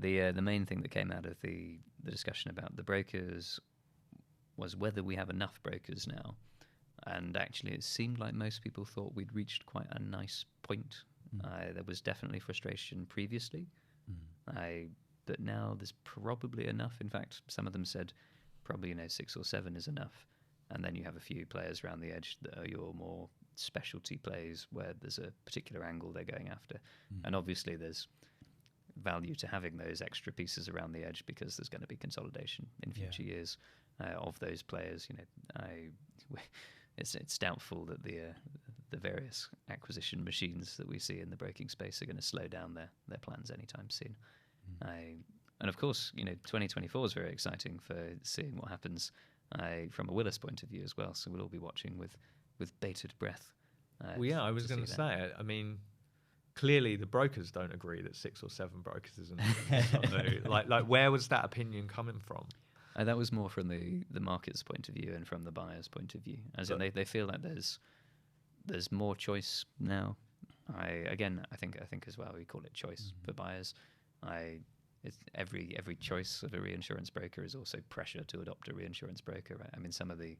the main thing that came out of the discussion about the brokers was whether we have enough brokers now. And actually, it seemed like most people thought we'd reached quite a nice point. There was definitely frustration previously, but now there's probably enough. In fact, some of them said probably 6 or 7 is enough. And then you have a few players around the edge that are your more specialty plays where there's a particular angle they're going after. And obviously there's value to having those extra pieces around the edge because there's going to be consolidation in future years of those players. It's doubtful that the various acquisition machines that we see in the broking space are going to slow down their plans anytime soon. And of course, 2024 is very exciting for seeing what happens from a Willis point of view as well. So we'll all be watching with bated breath. I was going to say, I mean, clearly the brokers don't agree that 6 or 7 brokers is enough. like where was that opinion coming from? That was more from the market's point of view and from the buyer's point of view. As in they feel like there's more choice now. I think as well we call it choice for buyers. It's every choice of a reinsurance broker is also pressure to adopt a reinsurance broker, right? I mean, some of the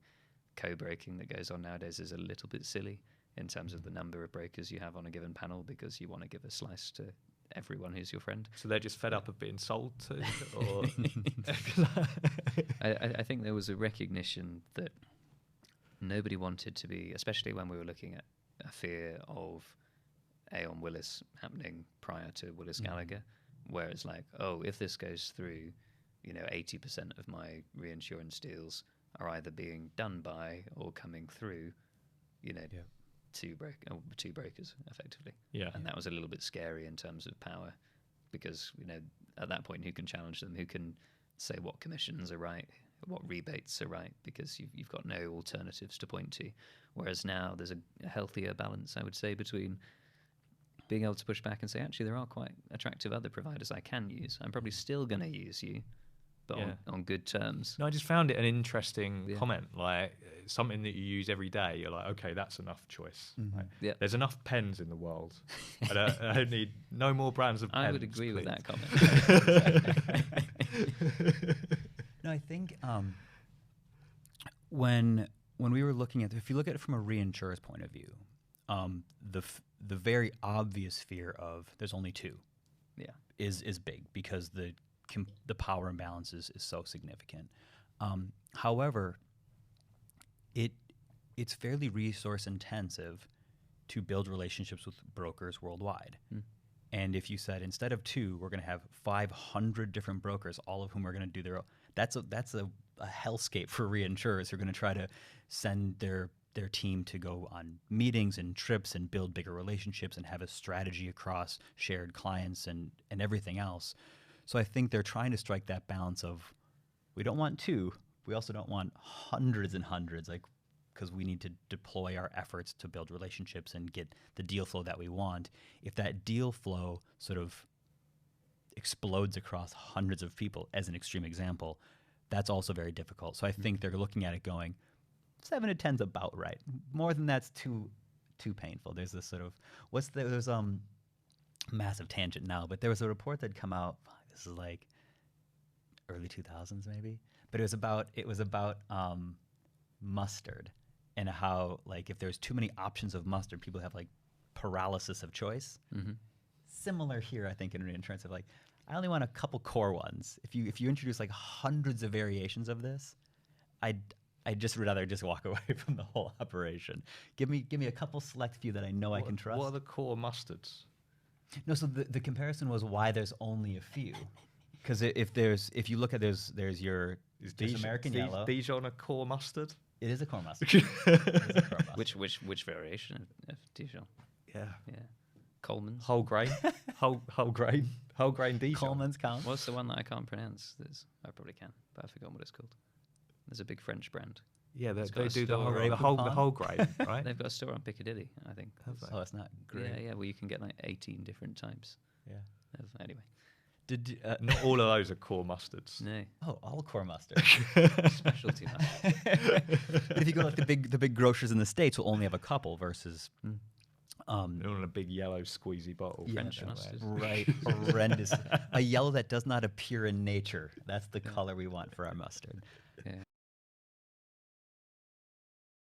co-broking that goes on nowadays is a little bit silly in terms of the number of brokers you have on a given panel because you want to give a slice to everyone who's your friend. So they're just fed up of being sold to? Or I think there was a recognition that nobody wanted to be, especially when we were looking at a fear of Aon Willis happening prior to Willis Gallagher, where it's like, oh, if this goes through, 80% of my reinsurance deals are either being done by or coming through, two brokers effectively. And that was a little bit scary in terms of power because, at that point, who can challenge them? Who can say what commissions are right, what rebates are right, because you've got no alternatives to point to. Whereas now there's a healthier balance, I would say, between being able to push back and say, actually, there are quite attractive other providers I can use. I'm probably still going to use you, but on good terms. No, I just found it an interesting comment, like something that you use every day. You're like, okay, that's enough choice. Like, there's enough pens in the world. I don't need no more brands of pens. I would agree with that comment. No, I think when we were looking at, if you look at it from a reinsurer's point of view, the very obvious fear of there's only 2 is big because the power imbalance is so significant. However, it's fairly resource intensive to build relationships with brokers worldwide. And if you said instead of 2, we're going to have 500 different brokers, all of whom are going to do their own, that's a hellscape for reinsurers who are going to try to send their team to go on meetings and trips and build bigger relationships and have a strategy across shared clients and everything else. So I think they're trying to strike that balance of we don't want 2, we also don't want hundreds and hundreds, because we need to deploy our efforts to build relationships and get the deal flow that we want. If that deal flow sort of explodes across hundreds of people, as an extreme example, that's also very difficult. So I think they're looking at it going, 7 to 10's about right. More than that's too painful. There's this sort of there's massive tangent now, but there was a report that come out. This is like early 2000s maybe, but it was about mustard and how if there's too many options of mustard, people have paralysis of choice. Similar here, I think, in reinsurance of I only want a couple core ones. If you introduce hundreds of variations of this, I'd just rather just walk away from the whole operation. Give me a couple select few that I know I can trust. What are the core mustards? No, so the comparison was why there's only a few. Because if you look at there's American Yellow. Dijon a core mustard? It is a core mustard. It is a core mustard. Which variation of Dijon? Yeah. Coleman's. Whole grain. whole grain Dijon. Coleman's count. What's the one that I can't pronounce? I probably can, but I've forgotten what it's called. There's a big French brand. Yeah, they do the whole grain, right? They've got a store on Piccadilly, I think. Oh, it's not great. Yeah, well, you can get 18 different types. Yeah. Anyway. Not all of those are core mustards. No. Oh, all core mustard. Specialty mustard. But if you go the big grocers in the States will only have a couple versus On a big yellow squeezy bottle. French mustard. Right, horrendous. A yellow that does not appear in nature. That's the color we want for our mustard. Yeah.